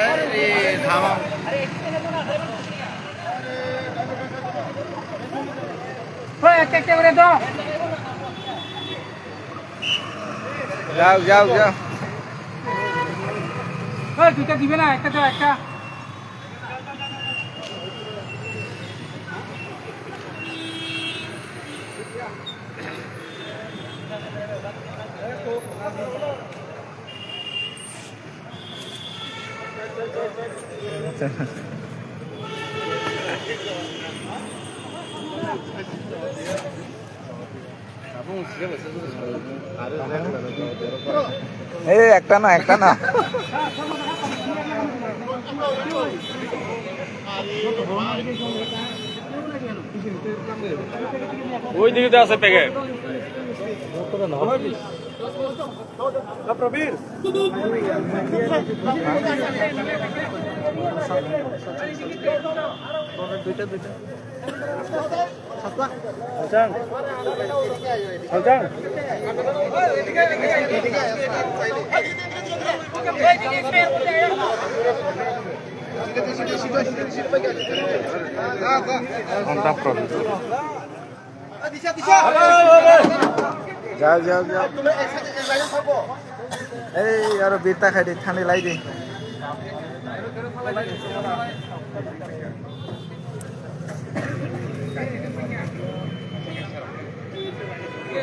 अरे थामा একটা একটা করে দাও যাও যাও যাও ওই দুটো দিবে না একটা দাও একটা এই একটা না একটা না ওই দিকে আছে প্যাকেট প্রবীর দুইটা দুইটা হালচান হালচান যাও যাও যাও এই আর বিরতা খাই দে ঠান্ডা লাই দে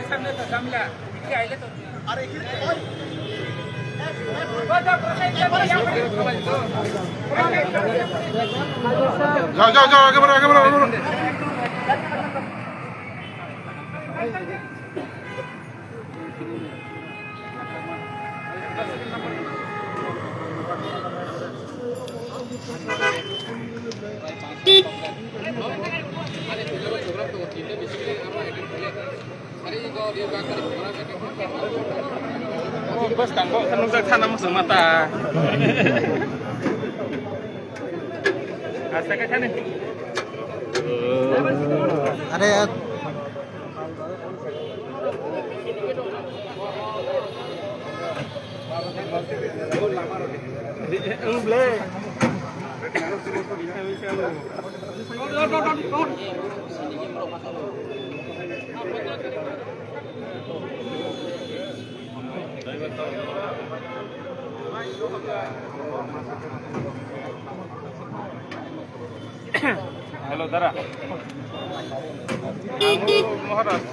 সামনে তো গামলা কি আইলে তো আরে কি যাও যাও যাও আগে বড় আগে বড় bos tanggo kan udah tanam semata. Astaga kan nih. अरे Halo Dara. Maharaj.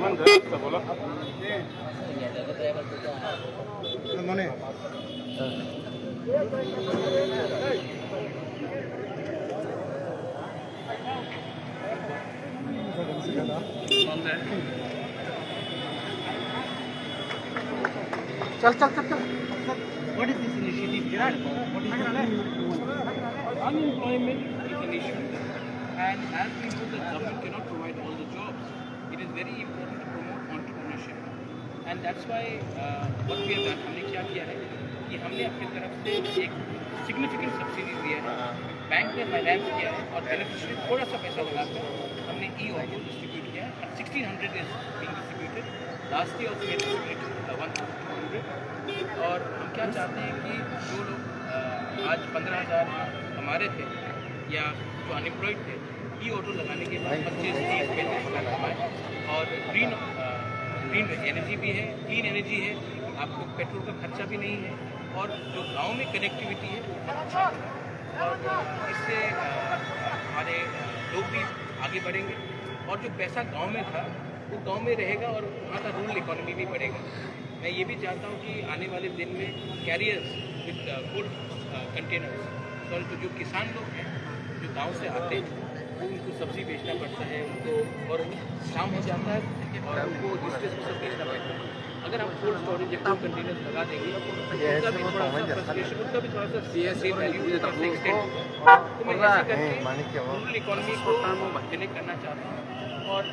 Mana dah bola? মনে चल चल चल चल What is this initiative, Virat? What is Unemployment is an issue, and as we know, the government cannot provide all the jobs. It is very important to promote entrepreneurship, and that's why what we have done, हमने क्या किया है कि हमने अपनी तरफ से एक सिग्निफिकेंट सब्सिडी दिया है, बैंक ने फाइनेंस किया है और बेनिफिशियरी थोड़ा सा पैसा लगाकर हमने ई-ऑटो डिस्ट्रीब्यूट किया है. 1600 is being distributed. Last year also we distributed 1200. और हम क्या चाहते हैं कि जो लोग आज 15,000 हमारे थे या जो अनएम्प्लॉयड थे, ई ऑटो लगाने के बाद 25-30-35 लाख कमाए. और ग्रीन एनर्जी भी है, क्लीन एनर्जी है, आपको पेट्रोल का खर्चा भी नहीं है, और जो गांव में कनेक्टिविटी है अच्छा है. और इससे हमारे लोग भी आगे बढ़ेंगे, और जो पैसा गांव में था वो गांव में रहेगा और वहाँ का रूरल इकोनॉमी भी बढ़ेगा. मैं ये भी चाहता हूँ कि आने वाले दिन में कैरियर्स विद फूड कंटेनर्स, और जो किसान लोग हैं जो गांव से आते हैं उनको सब्जी बेचना पड़ता है उनको, और शाम हो जाता है और उनको दूसरे से सब बेचना पड़ता है. अगर हम कोल्ड स्टोरेज या कोल्ड कंटेनर्स लगा देंगे तो उनका भी थोड़ा सा फ्रस्ट्रेशन, उनका भी थोड़ा सा सेल वैल्यू से एक्सटेंड. तो मैं ऐसे करके रूरल इकोनॉमी को कनेक्ट करना चाहता हूँ और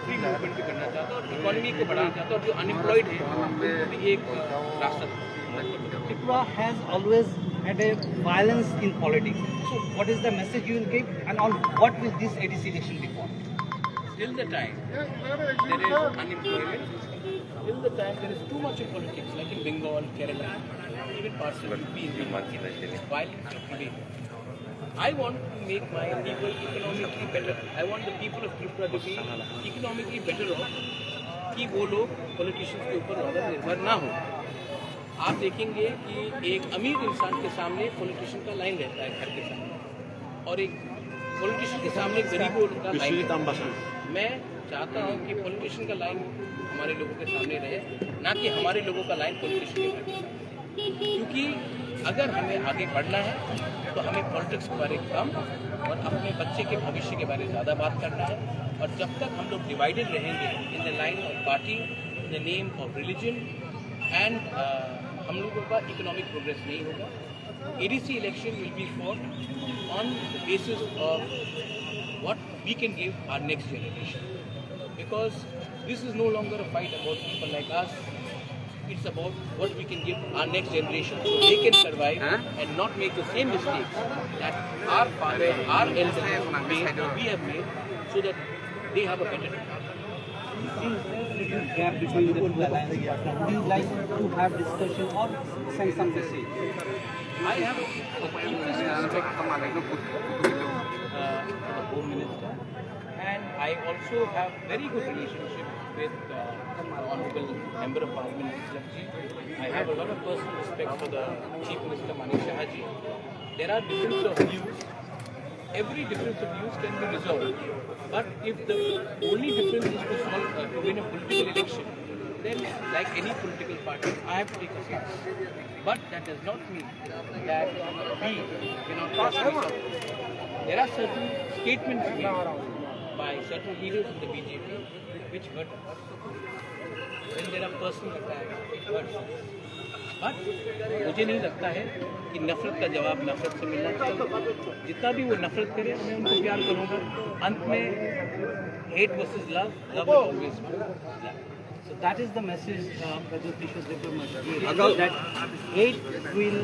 फ्री मूवमेंट भी करना चाहता हूँ और इकोनॉमी को बढ़ाना चाहता हूँ. और जो अनएम्प्लॉयड है उनको भी एक रास्ता. Tripura has always had a violence in politics. So what is the message you will give, and on what will this ADC election be for? Till the time there is unemployment, till the time there is too much of politics, like in Bengal, Kerala, even parts of UP, violence will prevail. I want to make my people economically better. I want the people of Tripura to be economically better off, कि वो लोग politicians के ऊपर ज़्यादा निर्भर ना हो। आप देखेंगे कि एक अमीर इंसान के सामने पॉलिटिशियन का लाइन रहता है घर के सामने, और एक पॉलिटिशियन के सामने गरीबों का लाइन रहता है। मैं चाहता हूँ कि पॉलिटिशियन का लाइन हमारे लोगों के सामने रहे, ना कि हमारे लोगों का लाइन पॉलिटिशियन के सामने, क्योंकि अगर हमें आगे बढ़ना है तो हमें पॉलिटिक्स के बारे में कम और अपने बच्चे के भविष्य के बारे में ज़्यादा बात करना है। और जब तक हम लोग डिवाइडेड रहेंगे in the line of party, in the name of religion and हम लोगों का इकोनॉमिक प्रोग्रेस नहीं होगा। ADC election will be for on the basis of what we can give our next generation, because this is no longer a fight about people like us. It's about what we can give our next generation so they can survive and not make the same mistakes that our father, our elders made or we have made, so that they have a better future. Gap between the two alliance partners. Would you like to have discussion or send some message? I have a deepest respect for the Home Minister, and I also have very good relationship with Honorable Member of Parliament Islamji. I have a lot of personal respect for the Chief Minister Manik Shahaji. There are differences of views. Every difference of views can be resolved, but if the only difference is to solve to win a political election, then like any political party, I have to take a stance. But that does not mean that we cannot pass any sort. There are certain statements made by certain leaders in the BJP which hurt us. When there are personal attacks, it hurts us. But मुझे नहीं लगता है कि नफरत का जवाब नफरत से मिलना चाहिए। जितना भी वो नफरत करे मैं उनको प्यार करूँगा। अंत में hate versus love, love will always win. So that is the message Pradyut Kishore Devarman gave, that hate will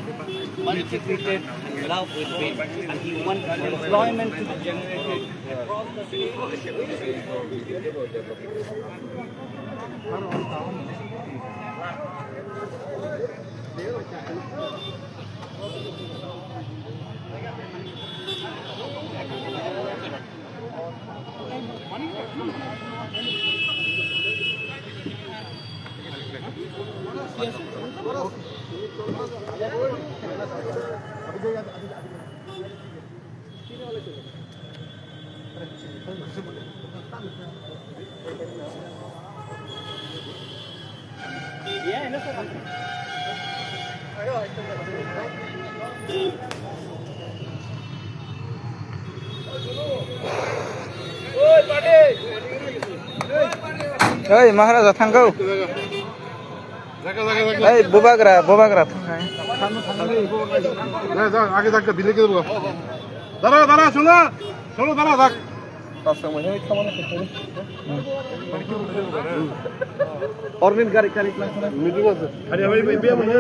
be defeated and love will win, and he wants employment to be generated across the state. Hey, Maharaja, thango. Hey, Bubagra, आगे जाकर दिल्ली के दूँगा। दारा दारा सुनो सुनो दारा जाक। और दिन गाड़ी मीटिंग है। अरे भाई बिया मने।